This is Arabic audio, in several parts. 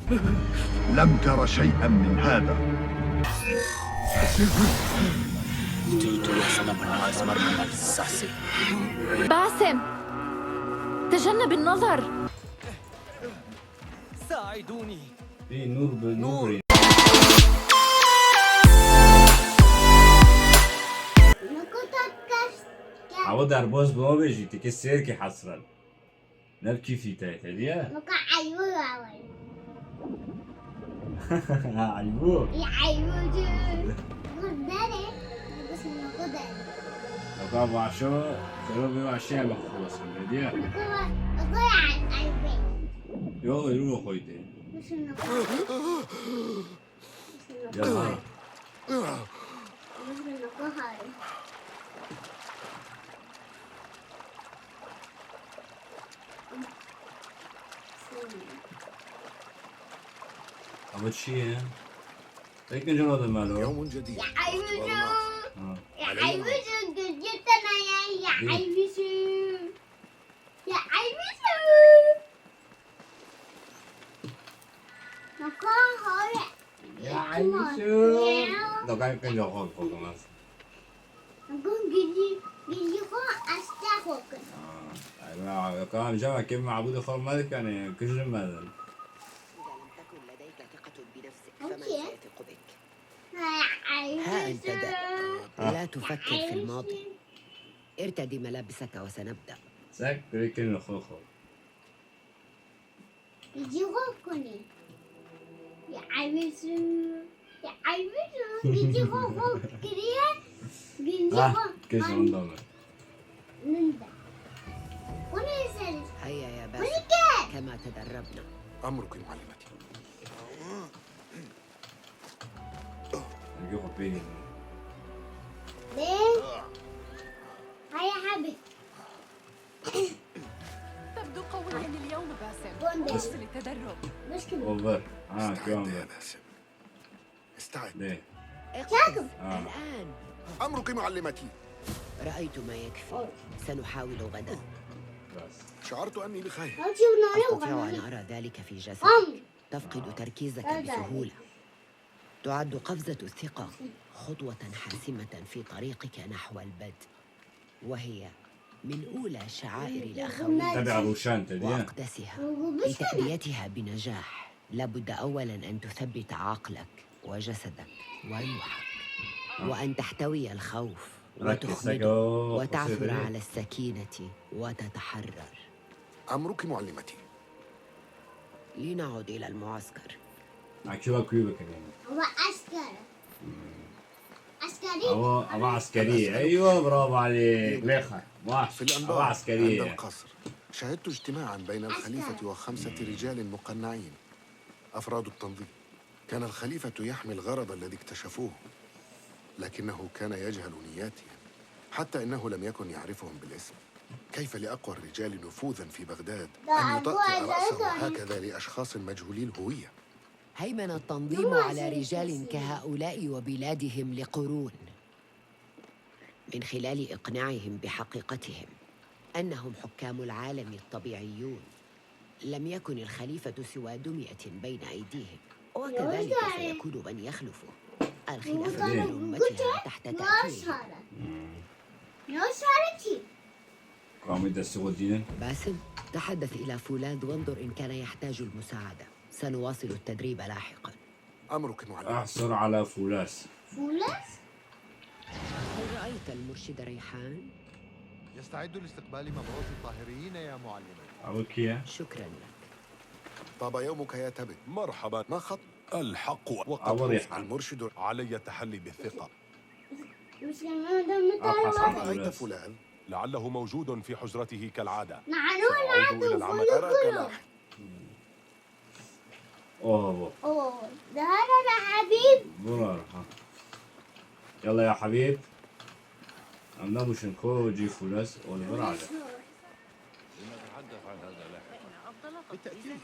لم تر شيئا من هذا. باسم، تجنب النظر. ساعدوني. في نور بالنور. عوض عرباز بما بيجي تكسر كي حصرا نبكي في تاتا ديا مكا عيوه عيبو يعيوه غداري بس غداري لقى بعشو كلو بيعشي مخلص من ديا مكا عيوه يلا يروح خويتي مش يلا أبد شيء لكن جنود المالو يوم جديد. يا عيوجو يا عيوجو جدتنا يا عيوجو يا عيوجو مكان هاي يا عيشو لو كان ياخذ فوق الناس مكان جدي خو أستاخوك أيوة كان جمع كيف معبود خال مالك يعني كل ماذا ها أنت لا تفكر في الماضي. ارتدي ملابسك وسنبدأ. ساك لكن الخوخو يجي غوكوني يا عيوزو يا عيوزو يجي غوكو كريه يجي غوكو كيف عندنا نندا ونسال هيا يا باسم كما تدربنا. أمرك معلمتي. يجوا فيه ليه هيا حبيبي تبدو قويا اليوم باسم. واصل التدرب. مشكلة اوفر كم يا باسم. استعد. ليه اقفز الآن. أمرك معلمتي. رأيت ما يكفي. سنحاول غدا. بس شعرت أني بخير. أستطيع أن أرى ذلك في جسدك. تفقد تركيزك بسهولة. تعد قفزة الثقة خطوة حاسمة في طريقك نحو البدء، وهي من أولى شعائر الأخوية تبع روشان تديا وأقدسها. لتأديتها بنجاح لابد أولاً أن تثبت عقلك وجسدك وروحك، وأن تحتوي الخوف وتخمده وتعثر على السكينة وتتحرر. أمرك معلمتي. لنعد إلى المعسكر. عكشوا كيوبك يعني هو عسكري أبو عسكري. أيوة برافو عليك ليخا في أبو الأنبار عند عسكرية. القصر شهدت اجتماعا بين الخليفة و5 رجال مقنعين أفراد التنظيم. كان الخليفة يحمي الغرض الذي اكتشفوه، لكنه كان يجهل نياتهم، حتى إنه لم يكن يعرفهم بالاسم. كيف لأقوى الرجال نفوذا في بغداد أن يطأطئ رأسه هكذا لأشخاص مجهولي الهوية؟ هيمن التنظيم على رجال كهؤلاء وبلادهم لقرون، من خلال إقناعهم بحقيقتهم أنهم حكام العالم الطبيعيون. لم يكن الخليفة سوى دمية بين أيديهم، وكذلك سيكون من يخلفه. الخلافة من أمتها تحت تأثيره. قام يدسوا الدين. باسم، تحدث إلى فولاذ وانظر إن كان يحتاج المساعدة. سنواصل التدريب لاحقاً. أمرك معلم. أحصر على فولاس. هل رأيت المرشد ريحان؟ يستعد لاستقبال مبعوث الطاهريين يا معلم. أوكي شكراً لك. طاب يومك يا تبت. مرحبا. ما خط الحق أوريح المرشد. علي التحلي بالثقة. أبحث عن رأيت فولاس. فلان؟ لعله موجود في حجرته كالعادة. نعم سأعود إلى العمل. أراك لاحق. أوه ده أنا حبيب برا يلا يا حبيب أنا مش نكو جي فولاس ولا برا لنتحدث عن هذا لاحقا. بالتأكيد.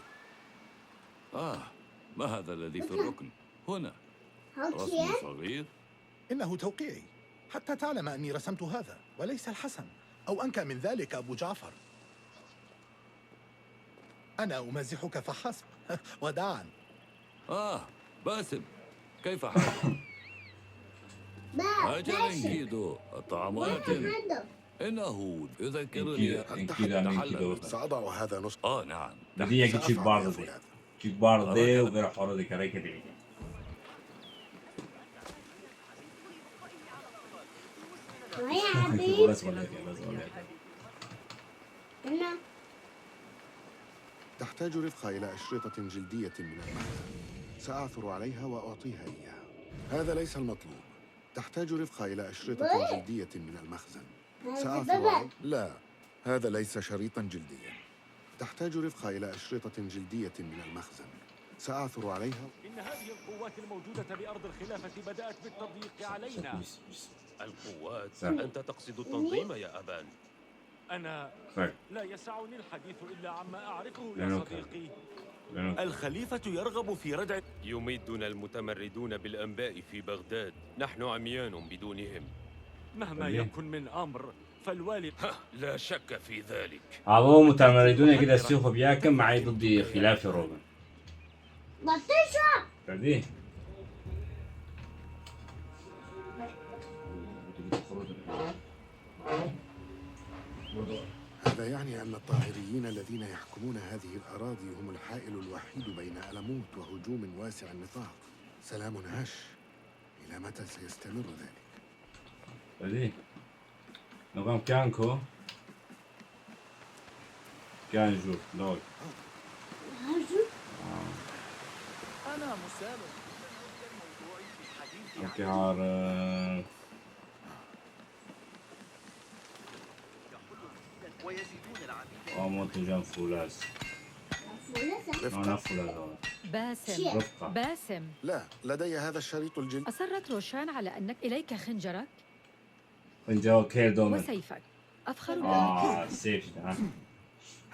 ما هذا الذي في الركن؟ هنا رسم صغير. إنه توقيعي، حتى تعلم أني رسمت هذا وليس الحسن، أو أنكى من ذلك أبو جعفر. أنا أمازحك فحسب. وداعا. باسم، كيف حالك؟ أجل باسم إنكيدو، الطعامات إنه يذكرني إنكيدو سأضع هذا نصف. نعم. بدي اياك تشيك سأفعل يا بارد فولاذ. تشيك بارد وغير حوار ذكرى كده. يا حبيب بس ولا بس ولا أنا تحتاج رفقة إلى أشرطة جلدية من المخزن. سأعثر عليها وأعطيها إياها. هذا ليس المطلوب. تحتاج رفقة إلى أشرطة جلدية من المخزن. سأعثر عليها. لا، هذا ليس شريطا جلديا. تحتاج رفقة إلى أشرطة جلدية من المخزن. سأعثر عليها. إن هذه القوات الموجودة بأرض الخلافة بدأت بالتضييق علينا. القوات؟ أنت تقصد التنظيم يا أبان؟ أنا لا يسعني الحديث إلا عما أعرفه يا صديقي. الخليفة يرغب في ردع. يميدنا المتمردون بالأنباء في بغداد. نحن عميان بدونهم. مهما يكن من أمر فالوالي. لا شك في ذلك. هذول متمردون كده السيوف بياكم معي ضد خلاف روبن. بطيشة بعدين هذا يعني أن الطاهريين الذين يحكمون هذه الأراضي هم الحائل الوحيد بين ألموت وهجوم واسع النطاق. سلام هش. إلى متى سيستمر ذلك؟ بعدين نظام كانكو كان جو دول أنا مسالم. اوكي هار موت جان فولاس أنا فولاس باسم رفقة. باسم لا، لدي هذا الشريط الجلد. أصرت روشان على أنك إليك خنجرك خنجر كير دومن وسيفك. أفخر بك. سيف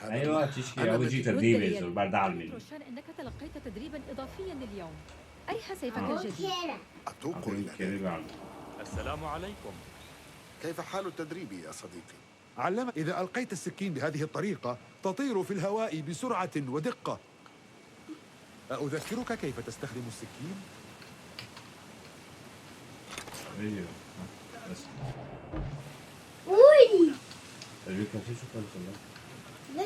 ايوه تشكي او جي تدريب يزول بعد علمي روشان أنك تلقيت تدريبا إضافيا اليوم. أرح سيفك الجديد. أتوق إلى ذلك. السلام عليكم. كيف حال التدريب يا صديقي؟ علم إذا ألقيت السكين بهذه الطريقة تطير في الهواء بسرعة ودقة. أذكرك كيف تستخدم السكين؟ ايوه بس قولي تدريب كان في شو كان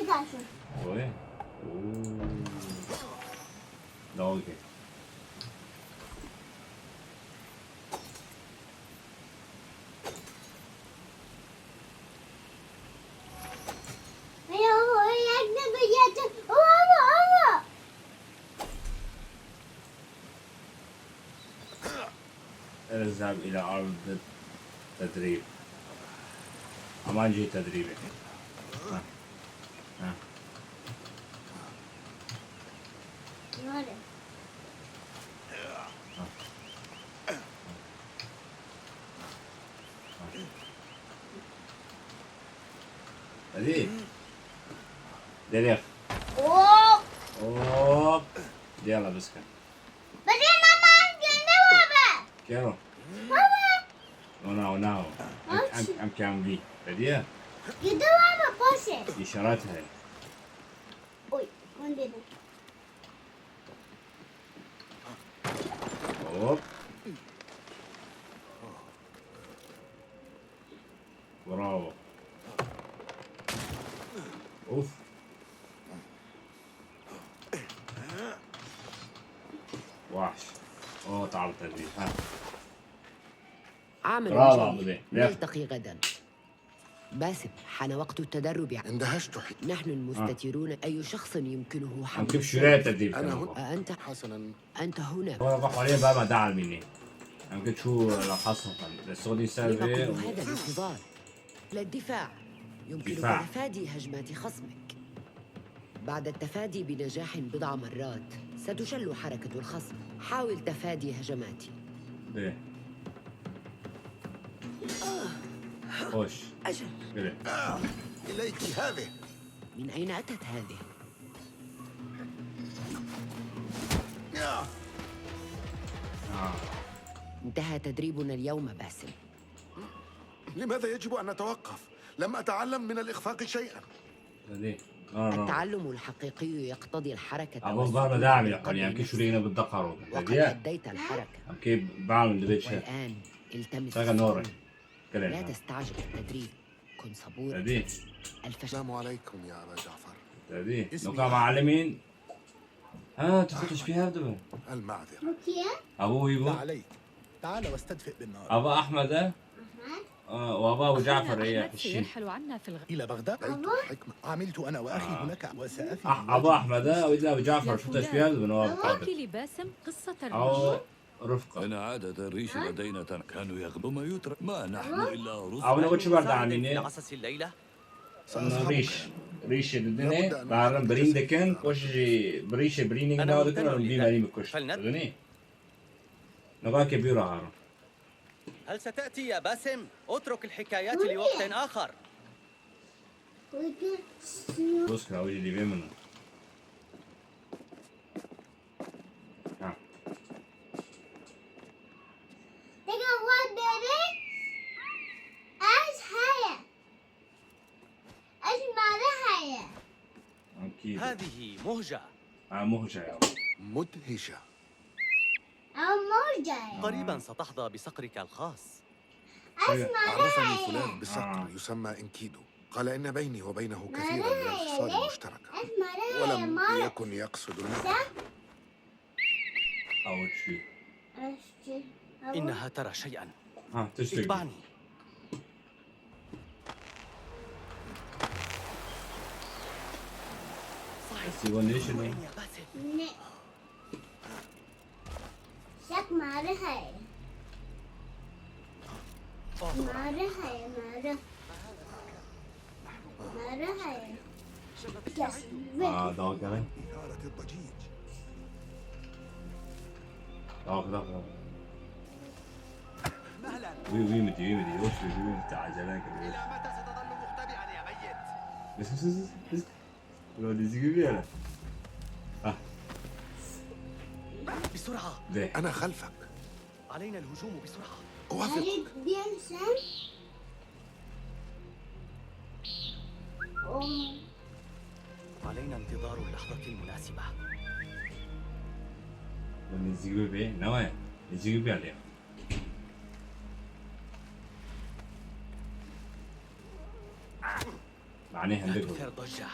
رجع شو اوه ده اوكي اذهب إلى أرض التدريب. أمان جي تدريبي. هذه دليل. أوه يلا بس كان. بعدين ماما عندنا بابا. كيرو. بابا. ناو. أم كام بي. بديه. كده بابا بوسه. إشارات هاي. أوي عندنا. أوه. برافو. اوف وحش. اوه تعال التدريب ها عمل جيد. نلتقي غدا. باسم، حان وقت التدرب. اندهشت. نحن المستترون. أي شخص يمكنه حمل كيف شراء التدريب؟ أنا هنا. أنت حسنا. أنت هنا. هو بقى عليه بقى ما دعا مني. يمكن شو لو حصل السعودي لما سالفة كل هذا الانتظار للدفاع. يمكنك تفادي هجمات خصمك. بعد التفادي بنجاح بضع مرات ستشل حركة الخصم. حاول تفادي هجماتي. ايه خوش أجل. إليك هذه. من أين أتت هذه؟ انتهى تدريبنا اليوم باسم. لماذا يجب أن نتوقف؟ لم أتعلم من الإخفاق شيئا. التعلم الحقيقي يقتضي الحركة أبو بابا داعم يقول يعني كيف شرينا بالدقر وقد أديت الحركة كيف بعمل دبيتش والآن التمس ساقا نوري لا تستعجل التدريب كن صبورا السلام عليكم يا أبا جعفر. تدي نقع معلمين تفتش فيها دبا المعذرة. أبوه يبو لا عليك، تعال واستدفئ بالنار. أبا أحمد وأبا أبو جعفر هي سيرحل عنا في الغد إلى بغداد. حكمة. عملت أنا وأخي هناك وسأفي. أبو أحمد وإذا أبو جعفر شفتش فيها دبا احكي لباسم قصة أو الريش. رفقة إن عادة الريش لدينا كانوا يغدو ما يترك ما نحن إلا رزق. أو نقول شو برد عني عسس الليلة ريش الدنيا بعرم برين دكان كوش بريش برينينج أنا ناو دكان ممتن ولا بي لذلك. ماري مكوش غني نبغى كبيرة عارم هل ستأتي يا باسم؟ اترك الحكايات لوقت آخر. بص كراوي اللي بيمنا هذه مهجة. مهجة يا مدهشة. قريبا ستحظى بصقرك الخاص. عرفني فلان بصقر يسمى إنكيدو. قال إن بيني وبينه كثيرا من الخصال المشتركة ولم يكن يقصد المال. أول شيء إنها ترى شيئا. تشتغل اتبعني. سيبون ليش إنه داو كمان داو وي مدي وش تعجلك إلى متى ستظل مختبئا يا ميت؟ بس لو ديزيجي بيها بسرعة. أنا خلفك. علينا الهجوم بسرعة. أوافقك. علينا انتظار اللحظة المناسبة. ديزيجي بيها نواه ديزيجي بيها ليه معناها عندك تثير ضجة.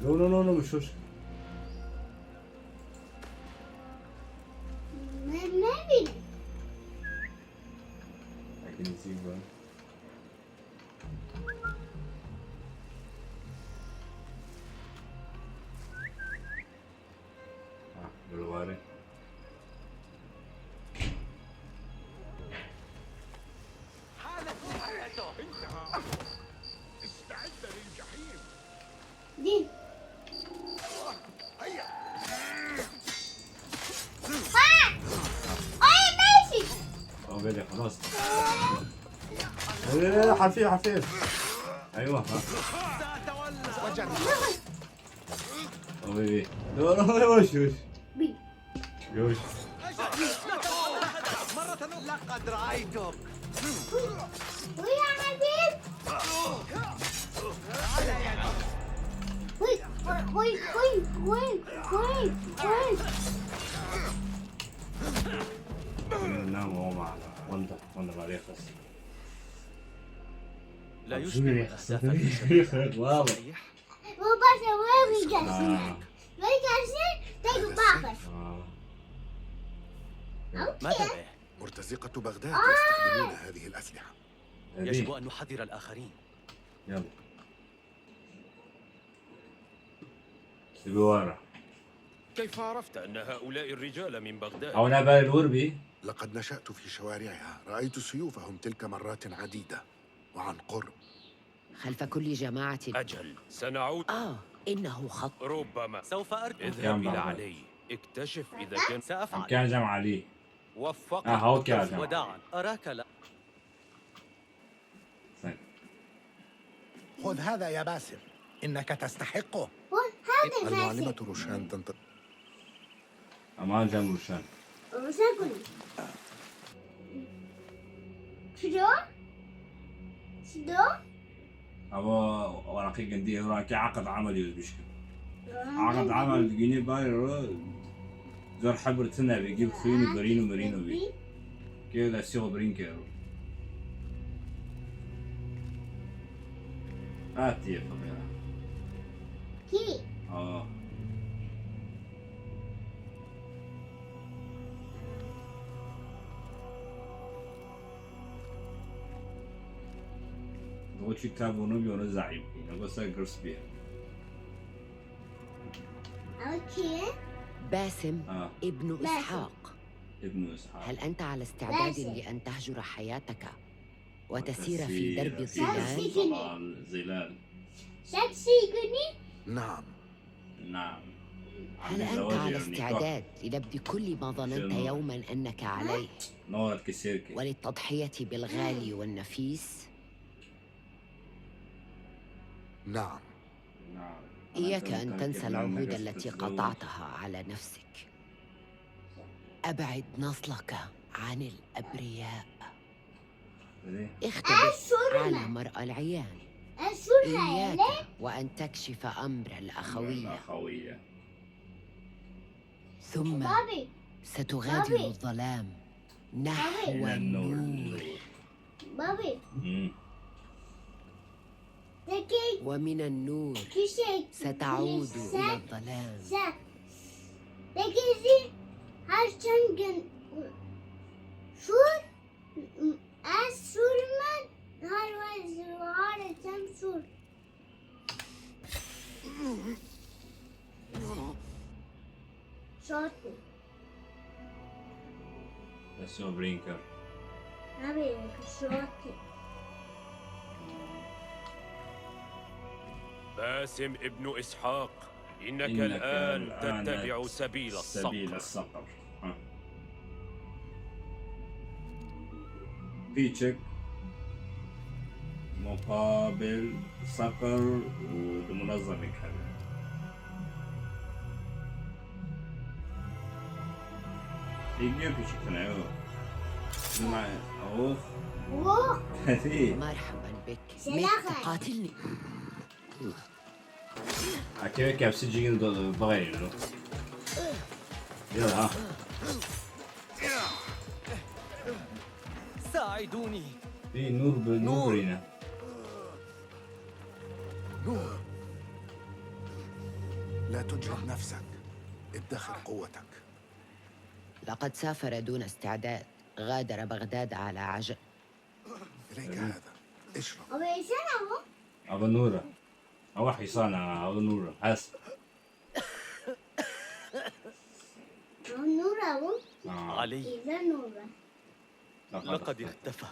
لا مش وش لكن يسيب بقى بالواري استعد للجحيم. بدي خلاص لا حفيف ايوه حبيبي لا وش مرة لقد رأيتك. نعم هو معنا وانا بعدين خلص لا يشبه مسافة واضح ماذا به؟ مرتزقة بغداد يستخدمون هذه الأسلحة. يجب أن نحذر الآخرين. يلا سيبوا كيف عرفت أن هؤلاء الرجال من بغداد؟ أو نبال الوربي. لقد نشأت في شوارعها، رأيت سيوفهم تلك مرات عديدة وعن قرب. خلف كل جماعة. أجل سنعود. إنه خط. ربما سوف أرجع. اذهب إلى علي اكتشف إذا كان. سأفعل. كان جمع علي. وفقك. هو كان وداعا أراك لا. خذ هذا يا باسم، إنك تستحقه. المعلمة روشان تنتظر. أمان جنب روشان. أبا ورقي جندي وراكي عقد عمل يزبشك عقد عمل جيني بايرو زور حبر تنا بيجيب خيون برينو مرينو بي كده سيغو برين كيرو آتي فقيرة كي دوتشي تابونو بيونو زعيم نقصا قرص بيه اوكي باسم ابن باسم. إسحاق. ابن إسحاق. هل أنت على استعداد باسم. لأن تهجر حياتك وتسير في درب الظلال؟ ظلال. شكسيكني؟ نعم. نعم. هل أنت على استعداد لنبذ كل ما ظننت يوما أنك عليه وللتضحية بالغالي والنفيس؟ نعم. إياك أن تنسى العهود التي قطعتها على نفسك. أبعد نصلك عن الأبرياء. اختبر على مرأى العيان. إياك وأن تكشف أمر الأخوية. ثم ستغادر الظلام نحو النور. بابي ومن النور ستعود إلى الظلام. Adesso brinca. باسم ابن إسحاق، إنك الآن تتبع سبيل الصقر. بيتشك مقابل صقر ومنظمة كذا. يجي بيتشك تنايو. مع أوف. كثير. مرحبا بك. ميت تقاتلني. أكيد كابسي جيجن بغيره. يلا. ساعدوني. في نور بالنور هنا. نور. لا تجهد نفسك. ادخر قوتك. لقد سافر دون استعداد. غادر بغداد على عجل. إليك هذا. اشرب. أبو نورة. أو حصان أبو نورة. حسب. علي. لقد اختفى.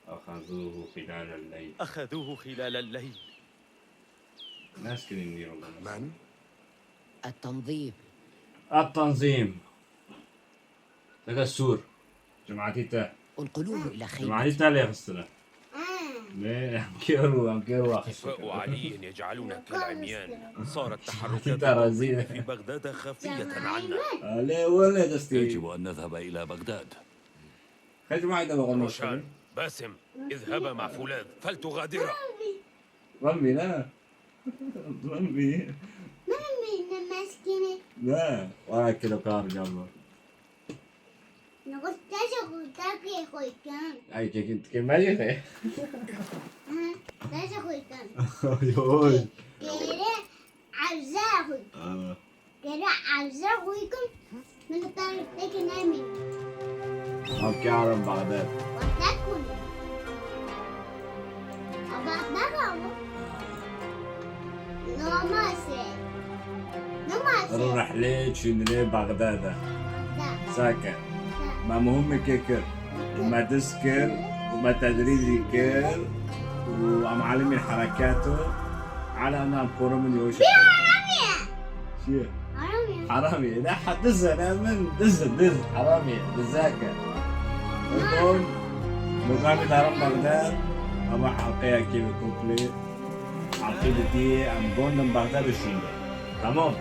أخذوه خلال الليل. ناس كثير. من؟ التنظيم. لقى السور. جماعتي انقلوه إلى خيمة. جماعتي ليه خسرة. لا أنكروا أخفاء علي يجعلونك كالعميان. صارت تحركات في بغداد خفية عنا. لا ولا يجب أن نذهب إلى بغداد. روشان، باسم، اذهبا مع فولاذ فلتغادرا. رمي لا. رمي. لا ولا كيلو كار جابه. أي كنت كمالي خير. يوي. كده عاوزاكم من الطريق لكن نامي. أوكي عرب بغداد. وتاكل. نروح ليه شنو بغداد. ساكن. ما مهم كيكر وما تسكر وما تدريجي كير ومعلمين حركاته على أنها مقورة من يوشك. شو؟ حرامي. لا حدثها أنا من دز حرامي بالذاكر. نقول مقابل هرم بغداد أما حلقية كيف كومبليت. عقيدتي أم بغداد الشنطة. تمام.